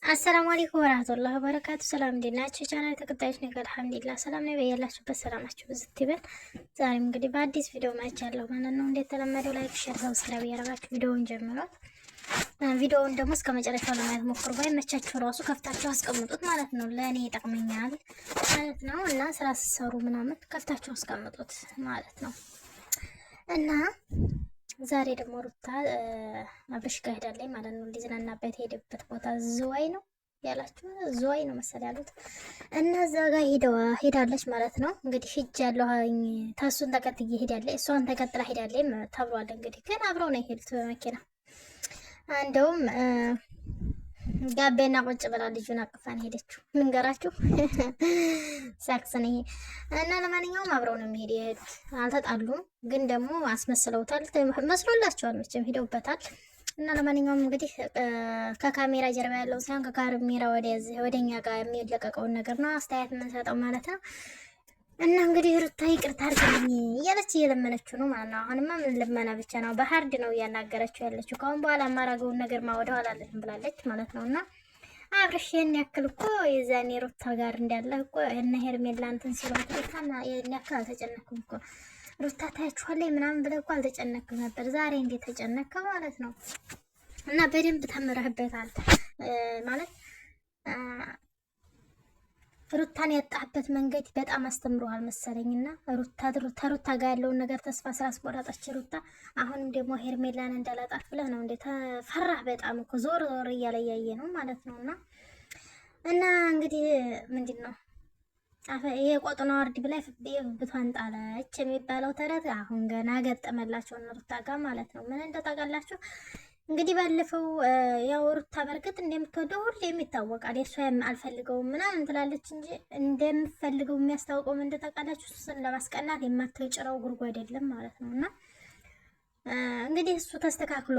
አሰላሙ አለይኩም ወራህመቱላሂ ወበረካቱ። ሰላም እንዴት ናችሁ? ቻናል ተከታዮች ነኝ አልሐምዱሊላህ ሰላም ነው። በያላችሁበት ሰላማችሁ ብዝት ይበል። ዛሬም እንግዲህ በአዲስ ቪዲዮ መጥቻለሁ ማለት ነው። እንደተለመደው ላይክ፣ ሼር፣ ሰብስክራይብ ያደረጋችሁ ቪዲዮውን ጀምሯል። ቪዲዮውን ደግሞ እስከ መጨረሻው ለማየት ሞክሩ። ባይመቻችሁ ራሱ ከፍታችሁ አስቀምጡት ማለት ነው። ለእኔ ይጠቅመኛል ማለት ነው እና ስራ ስትሰሩ ምናምን ከፍታችሁ አስቀምጡት ማለት ነው እና ዛሬ ደግሞ ሩታ አብርሽ ጋር ሄዳለች ማለት ነው። ሊዝናናበት ሄደበት ቦታ ዝዋይ ነው ያላችሁ፣ ዝዋይ ነው መሰል ያሉት እና እዛ ጋር ሄዳለች ማለት ነው። እንግዲህ ሂጅ ያለሁኝ ታሱን ተከትዬ ሄዳለች፣ እሷን ተከትላ ሄዳለች ተብሏል። እንግዲህ ግን አብረው ነው የሄዱት በመኪና እንደውም ጋቤና ቁጭ ብላ ልጁን አቅፋን ሄደችው። ልንገራችሁ ሳክስን ይሄ እና ለማንኛውም አብረው ነው የሚሄድ የሄዱት። አልተጣሉም፣ ግን ደግሞ አስመስለውታል መስሎላቸዋል። መቼም ሄደውበታል። እና ለማንኛውም እንግዲህ ከካሜራ ጀርባ ያለው ሳይሆን ከካሜራ ወደኛ ጋር የሚለቀቀውን ነገር ነው አስተያየት የምንሰጠው ማለት ነው። እና እንግዲህ ሩታ ይቅርታ አድርግልኝ እያለች እየለመነችው ነው ማለት ነው። አሁንማ ምን ልመና ብቻ ነው፣ በሀርድ ነው እያናገረችው ያለችው። ከአሁን በኋላ የማረገውን ነገር ወደ ኋላ አለችም ብላለች ማለት ነው። እና አብርሽ ይህን ያክል እኮ የዛኔ ሩታ ጋር እንዳለ እኮ እነ ሄርሜላ እንትን ሲሏት ሩታና ይህን ያክል አልተጨነኩም እኮ ሩታ ታያችኋለች ምናምን ብለህ እኮ አልተጨነክም ነበር። ዛሬ እንዴት ተጨነከ ማለት ነው። እና በደንብ ተምረህበታል ማለት ሩታን ያጣህበት መንገድ በጣም አስተምሮሃል መሰለኝና ሩታ ጋር ያለውን ነገር ተስፋ ስላስቆረጠች ሩታ አሁንም ደግሞ ሄርሜላን እንዳላጣት ብለህ ነው እንዴ? ተፈራህ በጣም እኮ ዞር እያለ እያየ ነው ማለት ነውና እና እንግዲህ ምንድን ነው የቆጡን አወርድ ብላ ብቷን ጣለች የሚባለው ተረት አሁን ገና ገጠመላቸው ሩታ ጋር ማለት ነው። ምን እንደታውቃላችሁ እንግዲህ ባለፈው ያው ሩታ በርግጥ እንደምትወደው ሁሌም ይታወቃል። የእሷ አልፈልገውም ምናምን ትላለች እንጂ እንደምትፈልገው የሚያስታውቀው ምን እንደታውቃላችሁ እሱን ለማስቀናት የማትጭረው ጉድጓድ የለም ማለት ነው። እና እንግዲህ እሱ ተስተካክሎ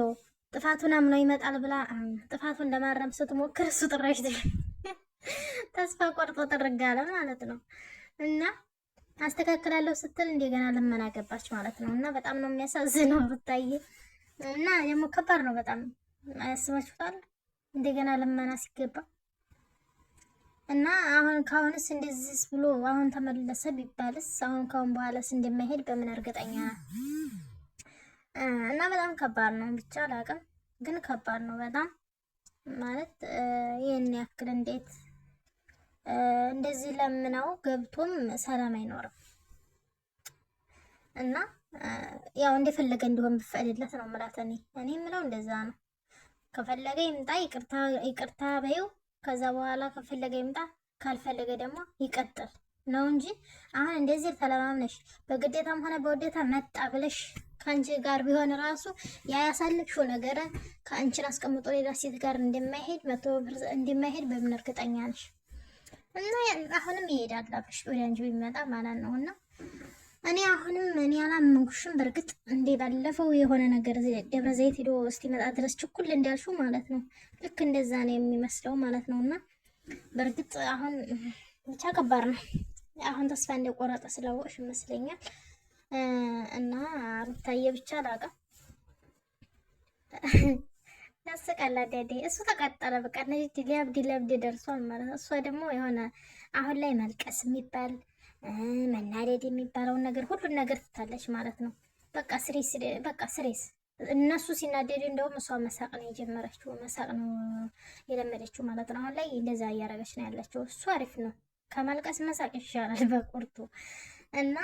ጥፋቱን አምኖ ይመጣል ብላ ጥፋቱን ለማረም ስትሞክር እሱ ጥራሽ ተስፋ ቆርጦ ጥርጋለ ማለት ነው። እና አስተካክላለሁ ስትል እንደገና ልመና ገባች ማለት ነው። እና በጣም ነው የሚያሳዝነው ሩታዬ። እና ደግሞ ከባድ ነው በጣም አያስባችሁታል፣ እንደገና ልመና ሲገባ እና አሁን ካሁንስ እንደዚህ ብሎ አሁን ተመለሰ ቢባልስ ካሁን በኋላስ እንደማይሄድ በምን እርግጠኛ እና በጣም ከባድ ነው። ብቻ አላውቅም፣ ግን ከባድ ነው በጣም ማለት ይሄን ያክል እንዴት እንደዚህ ለምነው ገብቶም ሰላም አይኖርም እና ያው እንደፈለገ እንዲሆን ብፈቅድለት ነው ማለት እኔ የምለው እንደዛ ነው። ከፈለገ ይምጣ ይቅርታ በይው፣ ከዛ በኋላ ከፈለገ ይምጣ፣ ካልፈለገ ደግሞ ይቀጥል ነው እንጂ አሁን እንደዚህ ተለማምነሽ በግዴታም ሆነ በውዴታ መጣ ብለሽ ከአንቺ ጋር ቢሆን ራሱ ያ ያሳለፍሽው ነገር ከአንቺን አስቀምጦ ሌላ ሴት ጋር እንደማይሄድ በምን እርግጠኛ ነሽ? እና አሁንም ይሄዳል አብርሽ ወደ አንቺ ቢመጣ ማለት ነው። እና እኔ አላመንኩሽም። በእርግጥ እንዴ ባለፈው የሆነ ነገር ደብረ ዘይት ሄዶ እስኪመጣ ድረስ ችኩል እንዳልሽው ማለት ነው። ልክ እንደዛ ነው የሚመስለው ማለት ነው። እና በእርግጥ አሁን ብቻ ከባድ ነው። አሁን ተስፋ እንደቆረጠ ስላወቅሽ ይመስለኛል። እና ሩታዬ ብቻ አላውቅም፣ ያስቃል ዳዴ። እሱ ተቀጠለ በቃ ሊያብድ ደርሷል ማለት ነው። እሷ ደግሞ የሆነ አሁን ላይ መልቀስ የሚባል መናደድ የሚባለውን ነገር ሁሉን ነገር ትታለች ማለት ነው። በቃ ስሬስ እነሱ ሲናደዱ እንደውም እሷ መሳቅ ነው የጀመረችው፣ መሳቅ ነው የለመደችው ማለት ነው። አሁን ላይ እንደዛ እያደረገች ነው ያለችው። እሱ አሪፍ ነው፣ ከማልቀስ መሳቅ ይሻላል በቁርጡ። እና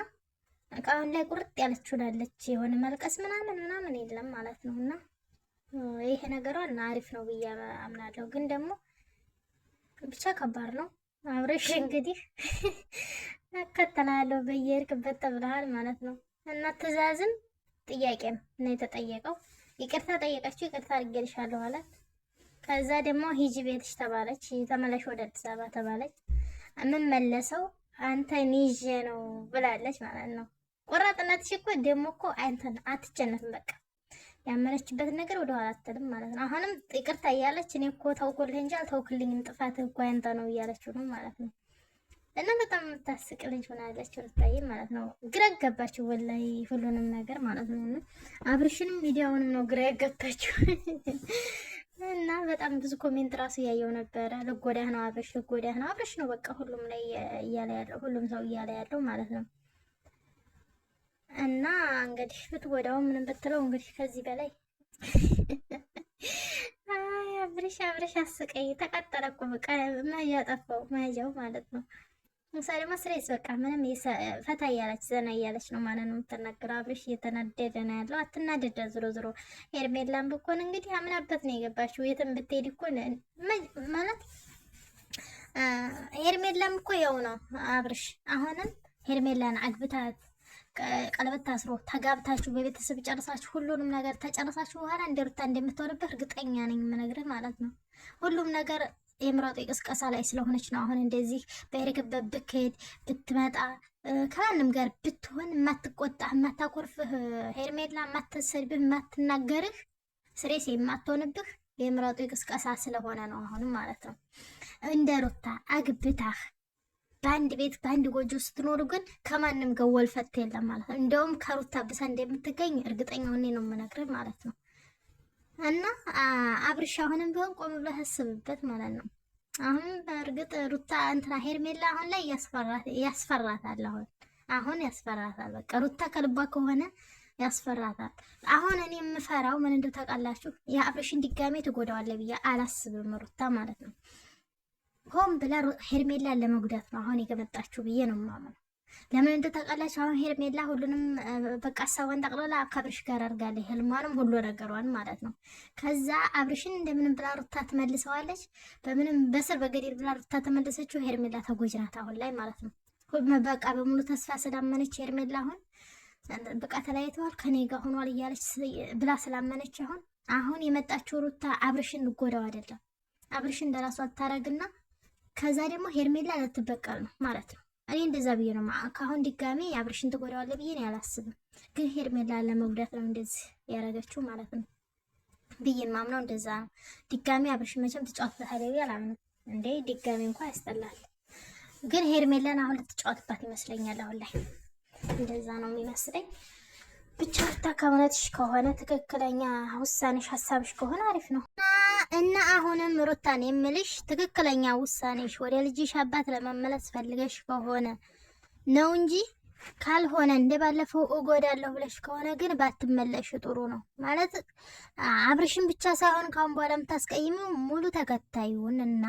አሁን ላይ ቁርጥ ያለችውላለች፣ የሆነ መልቀስ ምናምን የለም ማለት ነው። እና ይሄ ነገሯን አሪፍ ነው ብዬ አምናለሁ። ግን ደግሞ ብቻ ከባድ ነው። አብረሽ እንግዲህ እከተላለሁ በየሄድክበት ተብለሃል ማለት ነው። እና ትዕዛዝም ጥያቄም ነው የተጠየቀው። ይቅርታ ጠየቀችው፣ ይቅርታ አድርጌልሻለሁ አላት። ከዛ ደግሞ ሂጂ ቤትሽ ተባለች፣ ተመለሽ ወደ አዲስ አበባ ተባለች። የምመለሰው አንተን ይዤ ነው ብላለች ማለት ነው። ቆራጥነትሽ እኮ ደግሞ እኮ አንተን አትጨነትም። በቃ ያመነችበትን ነገር ወደ ኋላ አትልም ማለት ነው። አሁንም ይቅርታ እያለች እኔ እኮ ተውኩልህ እንጂ አልተውክልኝም፣ ጥፋትህ እኮ ያንተ ነው እያለችው ነው ማለት ነው። እና በጣም የምታስቅ ልጅ ሆናለች ሩታዬ ማለት ነው። ግራ ገባችሁ ወላሂ ሁሉንም ነገር ማለት ነው። አብርሽንም ሚዲያውንም ነው ግራ ያገባችሁ። እና በጣም ብዙ ኮሜንት ራሱ እያየው ነበረ። ልጎዳህ ነው አብርሽ፣ ልጎዳህ ነው አብርሽ ነው በቃ ሁሉም ላይ እያለ ያለው ሁሉም ሰው እያለ ያለው ማለት ነው። እና እንግዲህ ብትጎዳው ምንም ብትለው እንግዲህ ከዚህ በላይ አይ አብርሽ አብርሽ አስቀይ ተቀጠለ እኮ በቃ መያዣ ጠፋው መያዣው ማለት ነው። ምሳሌ መስሬስ በቃ ምንም ፈታ እያለች ዘና እያለች ነው ማለት ነው የምትናገረው። አብርሽ እየተናደደ ነው ያለው። አትናደደ ዝሮ ዝሮ ሄርሜላም ብኮን እንግዲህ አምናበት ነው የገባችው። የትም ብትሄድ እኮ ማለት ሄርሜላም እኮ ያው ነው አብርሽ። አሁንም ሄርሜላን አግብታት ቀለበት ታስሮ ተጋብታችሁ በቤተሰብ ጨርሳችሁ ሁሉንም ነገር ተጨርሳችሁ በኋላ እንደ ሩታ እንደምትሆንበት እርግጠኛ ነኝ የምነግርህ ማለት ነው። ሁሉም ነገር የምራጡ ቅስቀሳ ላይ ስለሆነች ነው። አሁን እንደዚህ በሄድክበት ብትሄድ ብትመጣ ከማንም ጋር ብትሆን የማትቆጣ የማታኮርፍህ ሄርሜላ የማትሰድብህ የማትናገርህ ስሬስ የማትሆንብህ የምራጡ ቅስቀሳ ስለሆነ ነው አሁንም ማለት ነው። እንደ ሩታ አግብታህ በአንድ ቤት በአንድ ጎጆ ስትኖሩ ግን ከማንም ጋር ወልፈት የለም ማለት ነው። እንደውም ከሩታ ብሳ እንደምትገኝ እርግጠኛ ሆኜ ነው የምነግርህ ማለት ነው። እና አብርሽ አሁንም ቢሆን ቆም ብለህ አስብበት ማለት ነው። አሁን በእርግጥ ሩታ እንትና ሄርሜላ አሁን ላይ ያስፈራታል። አሁን ያስፈራታል። በቃ ሩታ ከልቧ ከሆነ ያስፈራታል። አሁን እኔ የምፈራው ምን እንደው ታውቃላችሁ? የአብርሽን ድጋሜ ትጎዳዋለህ ብዬ አላስብም ሩታ ማለት ነው። ሆን ብላ ሄርሜላን ለመጉዳት ነው አሁን የገመጣችሁ ብዬ ነው የማምነው። ለምን እንደ ታውቃላችሁ? አሁን ሄርሜላ ሁሉንም በቃ ሀሳቧን ጠቅላላ ከአብርሽ ጋር አድርጋለች፣ ህልሟንም ሁሉ ነገሯን ማለት ነው። ከዛ አብርሽን እንደምንም ብላ ሩታ ትመልሰዋለች። በምንም በስር በገደል ብላ ሩታ ተመለሰችው። ሄርሜላ ተጎጂ ናት አሁን ላይ ማለት ነው። በቃ በሙሉ ተስፋ ስላመነች ሄርሜላ አሁን በቃ ተለያይተዋል ከኔ ጋር ሆኗል እያለች ብላ ስላመነች አሁን የመጣችው ሩታ አብርሽን ልጎዳው አይደለም፣ አብርሽን እንደራሷ አታረግና ከዛ ደግሞ ሄርሜላ ልትበቀል ነው ማለት ነው። እኔ እንደዛ ብዬ ነው ከአሁን ድጋሜ አብርሽን ትጎዳዋለህ ብዬ ነው ያላስብም። ግን ሄርሜላ ለመጉዳት ነው እንደዚህ ያደረገችው ማለት ነው ብዬ ማምነው እንደዛ ነው። ድጋሜ አብርሽን መቼም ትጫወትበታለህ ብዬ አላምንም። እንዴ ድጋሜ እንኳን ያስጠላል። ግን ሄርሜላን አሁን ልትጫወትባት ይመስለኛል አሁን ላይ እንደዛ ነው የሚመስለኝ። ብቻ ሩታ ከእውነትሽ ከሆነ ትክክለኛ ውሳኔሽ ሀሳብሽ ከሆነ አሪፍ ነው እና አሁንም ሩታን የምልሽ ትክክለኛ ውሳኔሽ ወደ ልጅሽ አባት ለመመለስ ፈልገሽ ከሆነ ነው እንጂ ካልሆነ እንደባለፈው እጎዳለሁ ብለሽ ከሆነ ግን ባትመለሽ ጥሩ ነው። ማለት አብርሽን ብቻ ሳይሆን ካሁን በኋላ የምታስቀይሚው ሙሉ ተከታዩን እና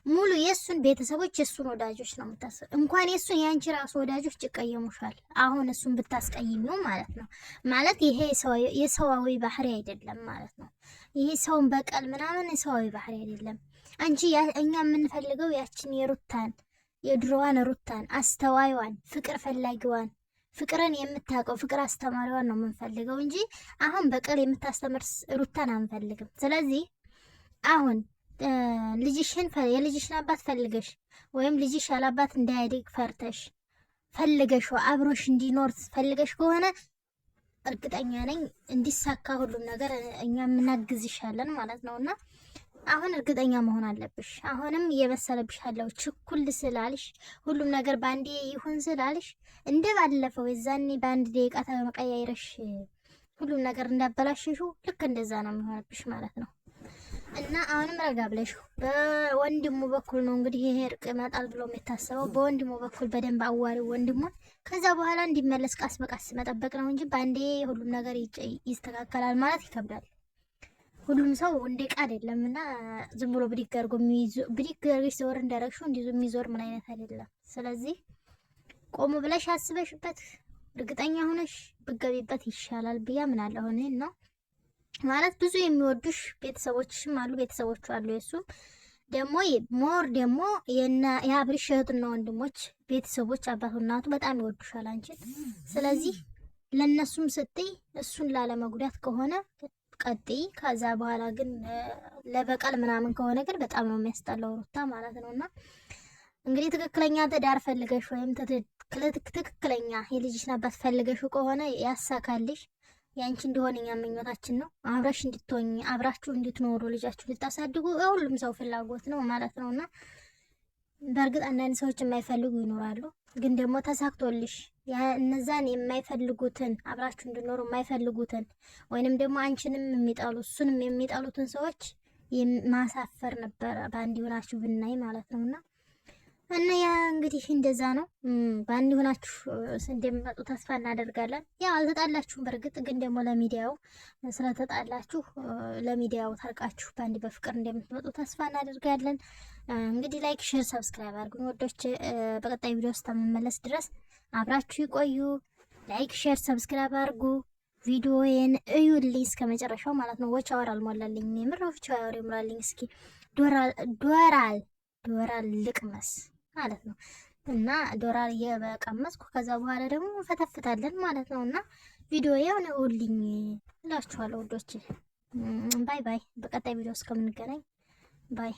ሙሉ የእሱን ቤተሰቦች የእሱን ወዳጆች ነው የምታስብ። እንኳን የእሱን የአንቺ ራሱ ወዳጆች ይቀየሙሻል። አሁን እሱን ብታስቀይሚው ማለት ነው። ማለት ይሄ የሰዋዊ ባህሪ አይደለም ማለት ነው። ይሄ ሰውን በቀል ምናምን የሰዋዊ ባህሪ አይደለም። አንቺ እኛ የምንፈልገው ያችን የሩታን የድሮዋን ሩታን አስተዋይዋን ፍቅር ፈላጊዋን ፍቅርን የምታውቀው ፍቅር አስተማሪዋን ነው የምንፈልገው እንጂ አሁን በቀል የምታስተምር ሩታን አንፈልግም። ስለዚህ አሁን የልጅሽን አባት ፈልገሽ ወይም ልጅሽ ያላባት እንዳያድግ ፈርተሽ ፈልገሽ አብሮሽ እንዲኖር ፈልገሽ ከሆነ እርግጠኛ ነኝ እንዲሳካ ሁሉም ነገር እኛ እናግዝሻለን ማለት ነውና አሁን እርግጠኛ መሆን አለብሽ። አሁንም እየመሰለብሽ ያለው ችኩል ስላልሽ ሁሉም ነገር ባንዴ ይሁን ስላልሽ እንደ ባለፈው የዛኔ በአንድ ደቂቃ ተመቀያይረሽ ሁሉም ነገር እንዳበላሽሹ ልክ እንደዛ ነው የሚሆንብሽ ማለት ነው። እና አሁንም ረጋ ብለሽ በወንድሙ በኩል ነው እንግዲህ ይሄ እርቅ ይመጣል ብሎ የሚታሰበው። በወንድሙ በኩል በደንብ አዋሪው ወንድሙን ከዛ በኋላ እንዲመለስ ቃስ በቃስ መጠበቅ ነው እንጂ ባንዴ ሁሉም ነገር ይስተካከላል ማለት ይከብዳል። ሁሉም ሰው እንደ ዕቃ አይደለም እና ዝም ብሎ ብድግ አድርጎሽ ዘወር እንዳረግሽው እንዲዙ የሚዞር ምን አይነት አይደለም። ስለዚህ ቆሙ ብለሽ አስበሽበት እርግጠኛ ሆነሽ ብትገቢበት ይሻላል ብዬ አምናለሁ እኔ ነው። ማለት ብዙ የሚወዱሽ ቤተሰቦችሽም አሉ፣ ቤተሰቦቹ አሉ። የሱም ደግሞ ሞር ደግሞ የአብርሽ እህትና ወንድሞች ቤተሰቦች አባቱ እናቱ በጣም ይወዱሻል አንቺን። ስለዚህ ለነሱም ስትይ እሱን ላለመጉዳት ከሆነ ቀጥይ። ከዛ በኋላ ግን ለበቀል ምናምን ከሆነ ግን በጣም ነው የሚያስጠላው ሩታ ማለት ነውና እንግዲህ ትክክለኛ ትዳር ፈልገሽ ወይም ትክክለኛ የልጅሽን አባት ፈልገሽ ከሆነ ያሳካልሽ። ያንቺ እንደሆነ እኛ ምኞታችን ነው። አብራሽ እንድትሆኚ አብራችሁ እንድትኖሩ ልጃችሁ ልታሳድጉ የሁሉም ሰው ፍላጎት ነው ማለት ነውና በእርግጥ አንዳንድ ሰዎች የማይፈልጉ ይኖራሉ። ግን ደግሞ ተሳክቶልሽ እነዛን የማይፈልጉትን አብራችሁ እንድትኖሩ የማይፈልጉትን ወይንም ደግሞ አንቺንም የሚጠሉ እሱንም የሚጠሉትን ሰዎች ማሳፈር ነበረ በአንድ ሆናችሁ ብናይ ማለት ነውና እና ያ እንግዲህ እንደዛ ነው። በአንድ ሆናችሁ እንደምትመጡ ተስፋ እናደርጋለን። ያው አልተጣላችሁም፣ በእርግጥ ግን ደግሞ ለሚዲያው ስለተጣላችሁ ለሚዲያው ታርቃችሁ በአንድ በፍቅር እንደምትመጡ ተስፋ እናደርጋለን። እንግዲህ ላይክ፣ ሼር፣ ሰብስክራይብ አድርጉኝ ወዶች። በቀጣይ ቪዲዮ ውስጥ ተመለስ ድረስ አብራችሁ ይቆዩ። ላይክ፣ ሼር፣ ሰብስክራይብ አድርጉ። ቪዲዮዬን እዩልኝ እስከ መጨረሻው ማለት ነው። ወች አወር አልሞላልኝ የምር ወች አወር ይምራልኝ። እስኪ ዶራል ልቅመስ ማለት ነው እና ዶራል እየቀመስኩ ከዛ በኋላ ደግሞ ፈተፍታለን ማለት ነው እና ቪዲዮዬን እዩልኝ እላችኋለሁ ውዶች። ባይ ባይ። በቀጣይ ቪዲዮ እስከምንገናኝ ባይ።